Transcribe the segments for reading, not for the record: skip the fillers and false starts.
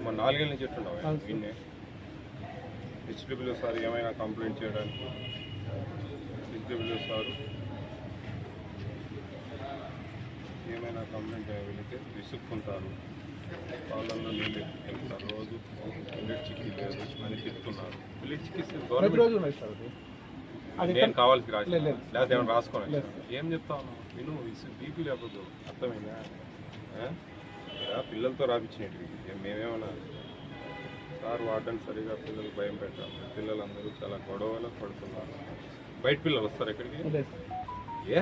మన 4 ఏళ్ళ నుంచి చెప్తున్నావు విన్నే హెచ్డబ్ల్యూ సార్ ఏమైనా కంప్లైంట్ చేయడానికి హెచ్డబ్ల్యూ సార్ ఏమైనా కంప్లైంట్ వెళితే విసుక్కుంటారు, వాళ్ళల్లో నీళ్ళు వెళ్తారు, రోజు మిల్లెట్ చిక్కీ లేదు అని తిట్టుకున్నారు. మిల్లెట్ చిక్కీ నేను కావాల్సి రాసి లేకపోతే ఏమైనా రాసుకోవాలి. ఏం చెప్తా ఉన్నావు విను, బీపీ లేకపోతే అర్థమైందా? పిల్లలతో రాపించినట్టు మేమేమన్నా సార్ వాడడానికి సరిగా పిల్లలకు భయం పెట్టాలి. పిల్లలందరూ చాలా గొడవలు పడుతున్నారు. బయట పిల్లలు వస్తారు ఎక్కడికి?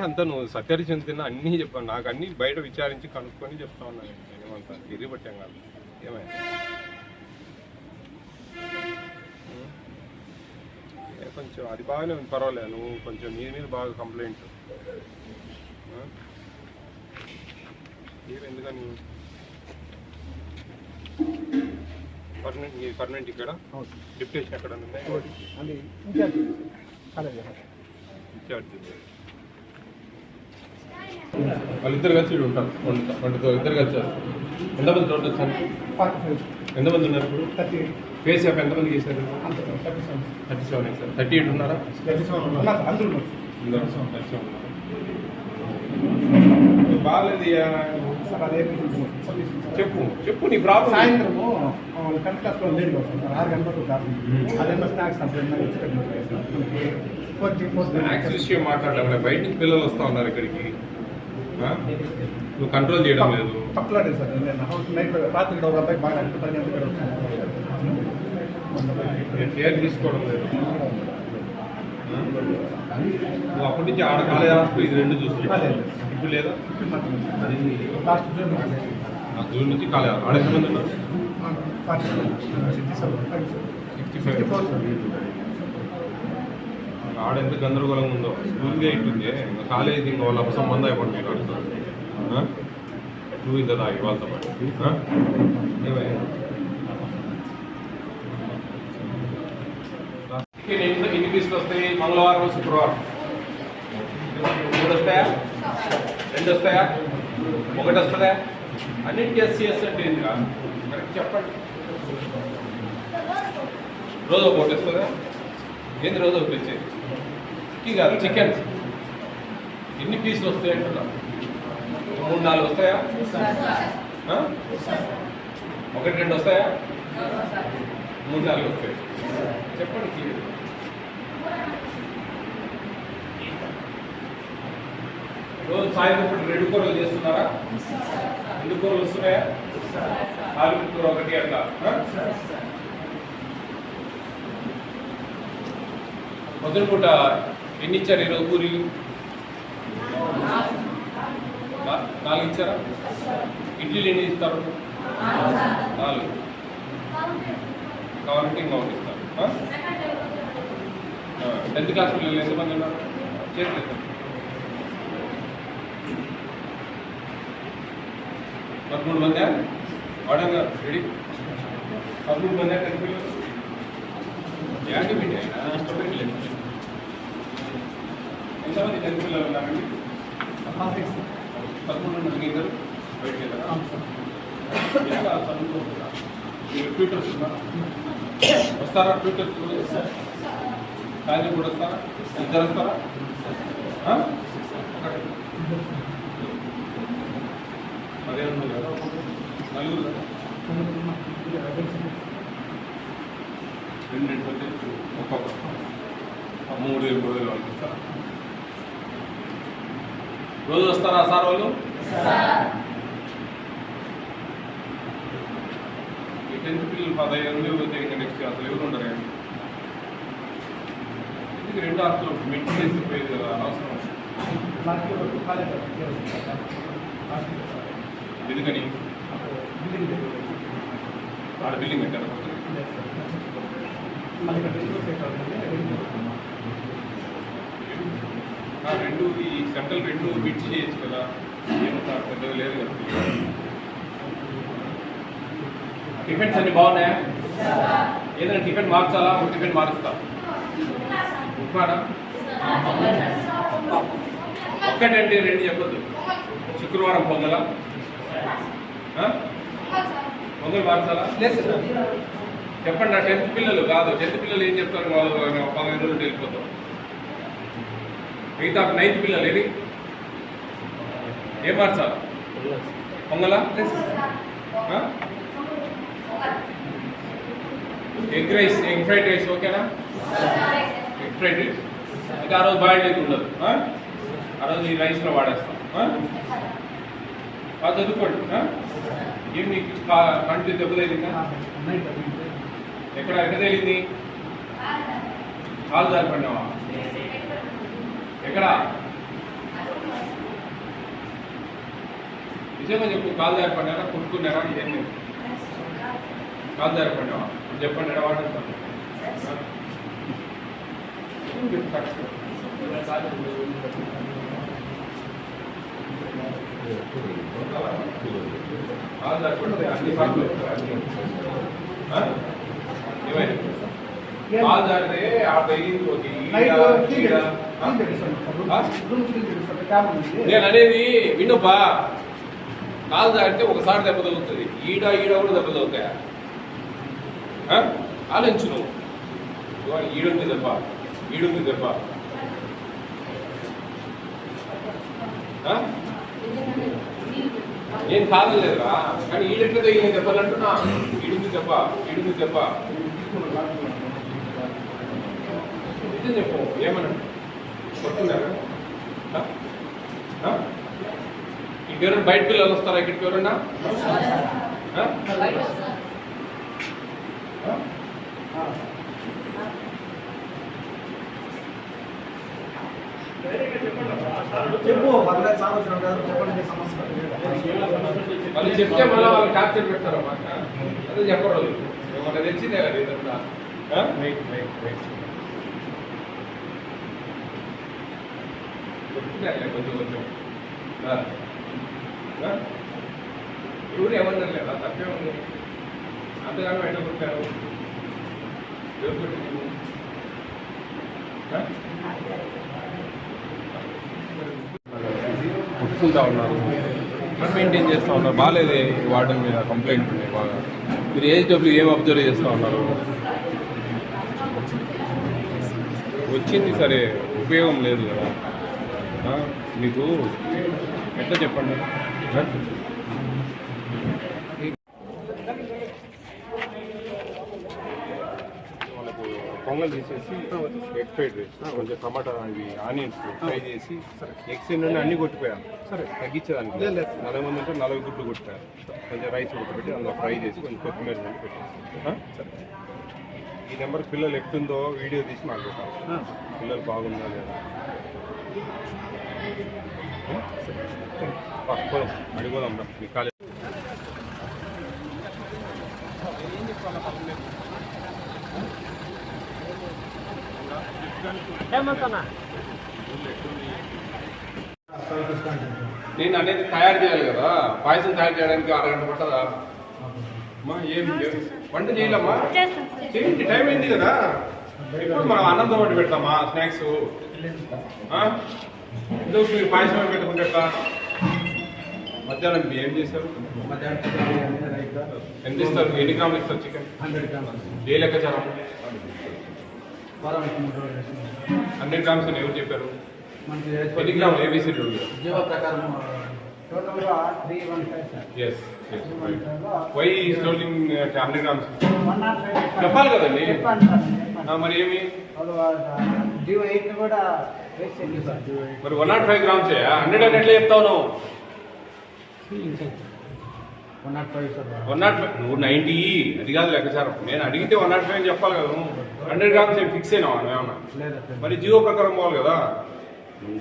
అంతా నువ్వు సత్యరిచం తిన్నా అన్నీ చెప్పాను, నాకు అన్నీ బయట విచారించి కనుక్కొని చెప్తా ఉన్నాను. నేనేమంతా తిరిగిపట్టాం కాదు. ఏమైనా కొంచెం అది బాగానే ఉంది, పర్వాలేదు. నువ్వు కొంచెం నీ మీద బాగా కంప్లైంట్ ఎందుకని పర్మనెంట్ ఇక్కడ డిప్యుటేషన్ ఎక్కడ ఉన్నాయి? వాళ్ళిద్దరు కలిసి ఉంటారు, ఇద్దరు కలిసి. ఎంతమంది టోటల్ సార్? ఎంతమంది ఉన్నారు ఇప్పుడు? ఫేస్ యాప్ ఎంతమంది చేశారు? 37 సార్. 38 ఉన్నారా? బాగాలేదు. చెప్పు నీ ప్రాబ్లం. సాయంత్రము 10th క్లాస్లో లేట్గా వస్తాను సార్, 6 గంటలకు అదేమో స్నాక్స్ స్నాక్స్ విషయం మాట్లాడడం బయట నుంచి పిల్లలు వస్తూ ఉన్నారు ఇక్కడికి, నువ్వు కంట్రోల్ చేయడం లేదు. తప్పలేదు సార్. నేను హౌస్ నైట్ రాత్రి ఒక అబ్బాయి బాగా కేర్ తీసుకోవడం లేదు. నువ్వు అప్పటి నుంచి ఆడ కాలేజ్ హాస్పిటల్ ఇది 2 చూస్తున్నావు ఇప్పుడు లేదా? జూన్ నుంచి కాలేజ్ ఆడ ఎంతమంది ఉన్నారు? 65. ఆడ ఎంత గందరగోళంగా ఉందో. స్కూల్గా ఇట్టుంది, ఇంకా కాలేజీ ఇంకా వాళ్ళ సంబంధం అయిపోతుంది. మీరు అడుగుతారు నువ్వు ఇంత తాగి వాళ్ళతో పాటు ఎన్ని పీసులు వస్తాయి? మంగళవారం శుక్రవారం 3 వస్తాయా? 2 వస్తాయా? 1 వస్తుందా? అన్నింటికి ఎస్సీఎస్ అంటే ఏంటిరా కరెక్ట్ చెప్పండి. రోజు 1 వస్తుందా? ఏంది రోజు 1 వచ్చేది? చిక్కీ కాదు, చికెన్. ఎన్ని పీసులు వస్తాయి అంటున్నా? 3-4 వస్తాయా? 1-2 వస్తాయా? 3-4 వస్తాయి. చెప్పండి. రోజు సాయంత్రం ఇప్పుడు 2 కూరలు చేస్తున్నారా? 2 కూరలు వస్తున్నాయా? 4 కూర 1 అట్లా. మొదటి పూట ఎన్ని ఇచ్చారు ఈరోజు పూరీలు? 4 ఇచ్చారా? ఇడ్లీలు ఎన్ని ఇస్తారు? 4. కావాలంటే ఇంకా 1 ఇస్తారు. 10th క్లాస్ పిల్లలు ఎంతమంది ఉన్నారు? చేతులు 13 మంది వాడంగా రెడీ. 13 మంది 10th పిల్లలు. ఎంతమంది 10th పిల్లలు ఉన్నారండి? 13 మంది ఇద్దరు బయటకు వెళ్ళారా? ట్యూటర్స్ ఉన్నారా? వస్తారా ట్యూటర్స్? సాయంత్రం కూడా వస్తారా? 2 వస్తారా? అదే ఉంది కదా, 4 కదా. 2 మంది ఒక్కొక్క 3,000 వాళ్ళకి ఇస్తారా? రోజు వస్తారా సార్ వాళ్ళు? ఈ 10th పిల్లలు 15 పోతే ఇంకా నెక్స్ట్ అసలు ఎవరు ఉండరు కానీ. ఇది 2 హాస్టల్ మెయింటెనెన్స్ పోయేది కదా, అవసరం. ఎందుకని ఆడ బిల్డింగ్ కట్టారు? 2 ఈ సెంట్రల్ 2 బిడ్స్ చేయొచ్చు కదా, ఏమంతా పెద్దగా లేదు కదా. టిఫిన్స్ అన్ని బాగున్నాయా? ఏదైనా టిఫిన్ మార్చాలా? ఒక టిఫిన్ మారుస్తా. ఉప్మానా? ఒక్కటంటే 2 చెప్పొద్దు. శుక్రవారం పొంగలా? మొదలు మార్చాలా లేదు సార్. చెప్పండి. నా 10th పిల్లలు కాదు, 10th పిల్లలు ఏం చెప్తారు? 15 రోజులు వెళ్ళిపోతాం. మిగతా 9th పిల్లలు ఏది ఏం మార్చాలా? పొంగలా, egg rice, egg fried rice ఓకేనా? ఎగ్ ఫ్రైడ్ రైస్ అయితే ఆ రోజు బాయిల్డ్ అయితే ఉండదు. ఆ రోజు ఈ రైస్లో వాడేస్తాం. బాగా చదువుకోండి. ఏం నీకు కంటి దెబ్బ తగిలిందా? ఎక్కడ తగిలింది? కాలు జారిపడినావా? ఎక్కడ? నిజంగా చెప్పు. కాలు జారిపడినారా, కొట్టుకున్నారా? ఇదేం కాలు జారిపడినావా? చెప్పండి. ఎక్కడ వాడేస్తాను. కాలు జారిపడితే అన్ని సార్లు ఏమైనా కాలు జారితే ఆ తగిలింది. నేను అనేది వినుపా. కాలు జారితే ఒకసారి దెబ్బ తగ్గుతుంది. ఈడ కూడా దెబ్బ తగ్గుతాయా? ఆలోచించు నువ్వు. ఈడుంది దెబ్బ, ఈడుంది దెబ్బ. ఏం కాదలేదురా, కానీ ఈడెట్లా తగిలిన దెబ్బలు అంటున్నా. ఈడుంది దెబ్బ, ఈడుంది దెబ్బ. నిజం చెప్పు. ఏమన్నా కొట్టున్నారా? ఇక్కడికి ఎవరైనా బయట పిల్లలు వస్తారా? ఇక్కడికి ఎవరన్నా? వాళ్ళు చెప్తే మళ్ళీ వాళ్ళు క్యాప్చర్ పెడతారమ్మా. అదే చెప్పరు. మనకు తెలిసిందే కదా ఇదంతా. కొంచెం కొంచెం ఎవరు ఏమన్నారు లేదా? తప్పే ఉంది. అంతగానో వెంట కొట్టారు. ఎవరు కొట్టింది? కొట్టుకుంటా ఉన్నారు, మెయింటైన్ చేస్తూ ఉన్నారు. బాగాలేదు. వార్డెన్ మీద కంప్లైంట్ ఉన్నాయి బాగా. మీరు ఏజ్డబ్ల్యూ ఏం అబ్జర్వ్ చేస్తూ ఉన్నారు? వచ్చింది సరే, ఉపయోగం లేదు కదా. మీకు ఎట్లా చెప్పండి? వాళ్ళకు పొంగల్ తీసేసి ఎగ్ ఫ్రైడ్ రైస్, కొంచెం టమాటా, ఇవి ఆనియన్స్ ఫ్రై చేసి, ఎగ్స్ నుండి అన్ని కొట్టిపోయాను. సరే, తగ్గించేదానికి 40 మంది అంటే 40 గుడ్లు కొట్టిపోయాను. కొంచెం రైస్ ఉడకబెట్టి అందులో ఫ్రై చేసి కొంచెం కొత్తిమీర నుండి పెట్టేసి. ఈ నెంబర్ పిల్లలు ఎట్టుందో వీడియో తీసి నాకు పెట్టాలి. పిల్లలు బాగుందా లేదా అడిగోదాం రా. మీ కాలేజ్ నేను అనేది తయారు చేయాలి కదా. పాయసం తయారు చేయడానికి 6 గంటలు పట్టదా? అమ్మా ఏం వంట చేయలేమ్మా? చేయండి, టైం అయింది కదా. ఇప్పుడు మనం అన్నంతో వండి పెడతామా స్నాక్స్? ఎందుకు మీరు పాయసం పెట్టుకుంటే ఎట్లా? మధ్యాహ్నం ఏం చేశారు? ఎంత ఇస్తారు? ఎన్ని గ్రాములు ఇస్తారు చికెన్? 100 గ్రాములు. ఏ లెక్కచారం? 100 గ్రామ్స్ అని ఎవరు చెప్పారు? ఎన్ని గ్రాములు ఏబీసీ జీవో ప్రకారం టోటల్గా 315. ఎస్. వై స్టోలింగ్ 100 గ్రామ్స్ చెప్పాలి కదండి. మరి ఏమి జీవో 8 కూడా మరి 105 గ్రామ్స్ 100 అని ఎట్లా చెప్తావు నువ్వు? 105 నువ్వు 90 అది కాదు లెక్కచారం. నేను అడిగితే 105 అని చెప్పాలి కదా. నువ్వు 100 గ్రామ్స్ ఏం ఫిక్స్ అయినావా ఏమన్నా? మరి జీవో ప్రకారం పోవాలి కదా.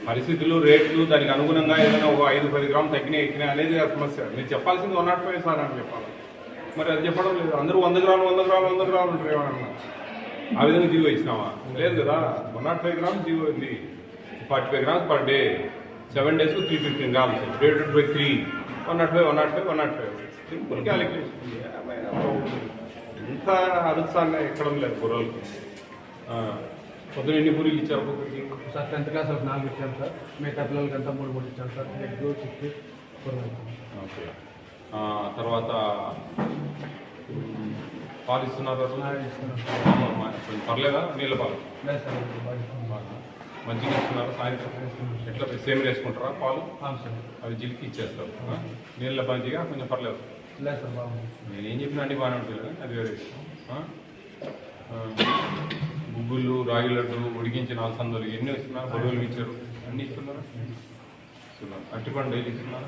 పరిస్థితులు, రేట్లు, దానికి అనుగుణంగా ఏదైనా ఒక 5-10 గ్రాములు తగ్గినాయి ఎక్కినాయి అనేది సమస్య. మీరు చెప్పాల్సింది 105 సార్ అని చెప్పాలి. మరి అది చెప్పడం లేదు. అందరూ 100 గ్రాములు ఉంటారు ఏమన్నా. ఆ విధంగా జీవో ఇచ్చినావా? లేదు కదా. 105 గ్రామ్స్ జీవో ఉంది. 45 grams per day, 7 days 315 grams, divided by 3, 105. Simple calculation. ఇంత అరుత్సాన్ని ఎక్కడం లేదు బుర్రలకి. పొద్దున ఎన్ని పూరీలు ఇచ్చారు ఒక్కొక్కరికి? సార్ 10th క్లాస్ 4 ఇచ్చాను సార్. మిగతా పిల్లలకి అంతా 3 ఇచ్చాను సార్. ఎగ్, చిక్కి, కూరగాయలు. ఓకే. తర్వాత పాలు ఇస్తున్నారు కొంచెం పర్లేదా? నీళ్ళ పాలు మంచిగా ఇస్తున్నారు. సాయంత్రం ఎట్లా సేమ్ వేసుకుంటారా పాలు? అవి జిల్కి ఇచ్చేస్తారు. నీళ్ళ మంచిగా కొంచెం పర్లేదు. నేనేం చెప్పినా అన్ని బాగానే ఉంటుంది కదా, అది వేరే. గుగ్గుళ్ళు, రాగి లడ్డు, ఉడికించిన అలసందలు ఎన్ని ఇస్తున్నారు? గొడవలు ఇచ్చారు, అన్నీ ఇస్తున్నారు. అరటిపండు డైలీ ఇస్తున్నారు.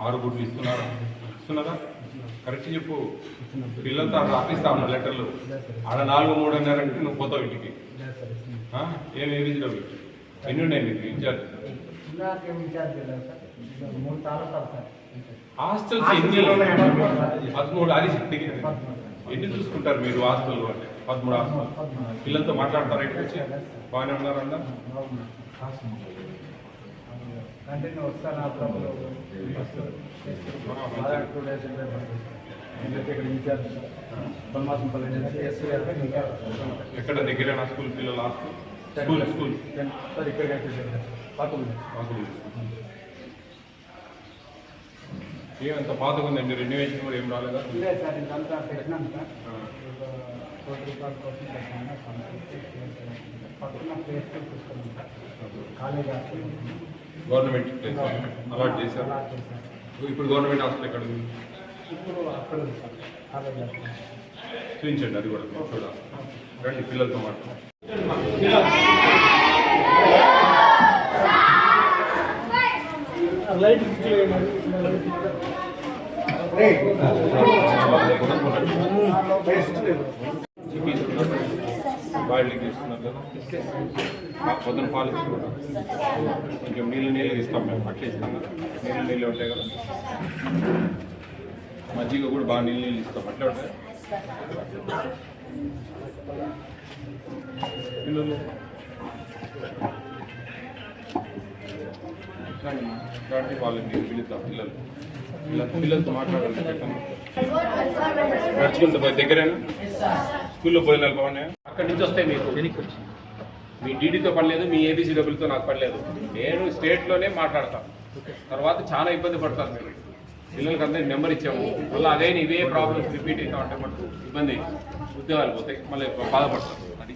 6 గుడ్లు ఇస్తున్నారా? కరెక్ట్ చెప్పు. పిల్లలతో రాపిస్తా ఉన్నా లెటర్లు. ఆడ 4, 3:30 అంటే నువ్వు పోతావు ఇంటికి. ఏం ఏరిజినబుల్ ఎన్ని ఉన్నాయి మీకు ఇన్ఛార్జ్? హాస్టల్స్ ఎన్ని? 13. అది ఎన్ని చూసుకుంటారు మీరు హాస్టల్ అంటే? 13 హాస్టల్. పిల్లలతో మాట్లాడతారా? ఇక్కడికి వచ్చి బాగానే ఉన్నారన్నా? ఎక్కడ దగ్గర స్కూల్ పిల్లలు హాస్టల్? స్కూల్ ఏమంత పాతగా ఉందండి? రెన్యువేషన్ కూడా ఏం రాలేదా? గవర్నమెంట్ ప్లేస్ అలాట్ చేశారు. ఇప్పుడు గవర్నమెంట్ హాస్టల్ ఎక్కడ ఉంది? చూపించండి, అది కూడా చూడాలి. రండి పిల్లలతో మాట్లాడండి. బాయిల్కి ఇస్తున్నారు కదా, పొద్దున పాలు ఇస్తున్నాం. కొంచెం నీళ్ళు ఇస్తాం మేము, అట్లా ఇస్తాం కదా. నీళ్ళు ఉంటాయి కదా, మజ్జిగ కూడా బాగా నీళ్ళు ఇస్తాం. అట్లా ఉంటాయి పిల్లలు. వాళ్ళని పిలుస్తాం. పిల్లలతో మాట్లాడాలి. నడుచుకుంటూ పోయి దగ్గరేనా? స్కూల్లో భోజనాలు బాగున్నాయా? అక్కడి నుంచి వస్తాయి మీకు. మీ డీడీతో పడలేదు, మీ ఏబీసీడబ్ల్యూతో నాకు పడలేదు. నేను స్టేట్లోనే మాట్లాడతాను. తర్వాత చాలా ఇబ్బంది పడతారు మీరు. పిల్లలకి అందరికి నెంబర్ ఇచ్చాము, మళ్ళీ అదే ఇవే ప్రాబ్లమ్స్ రిపీట్ అవుతా ఉంటే మనకు ఇబ్బంది. ఉద్యోగాలు పోతాయి, మళ్ళీ బాధపడతారు. అది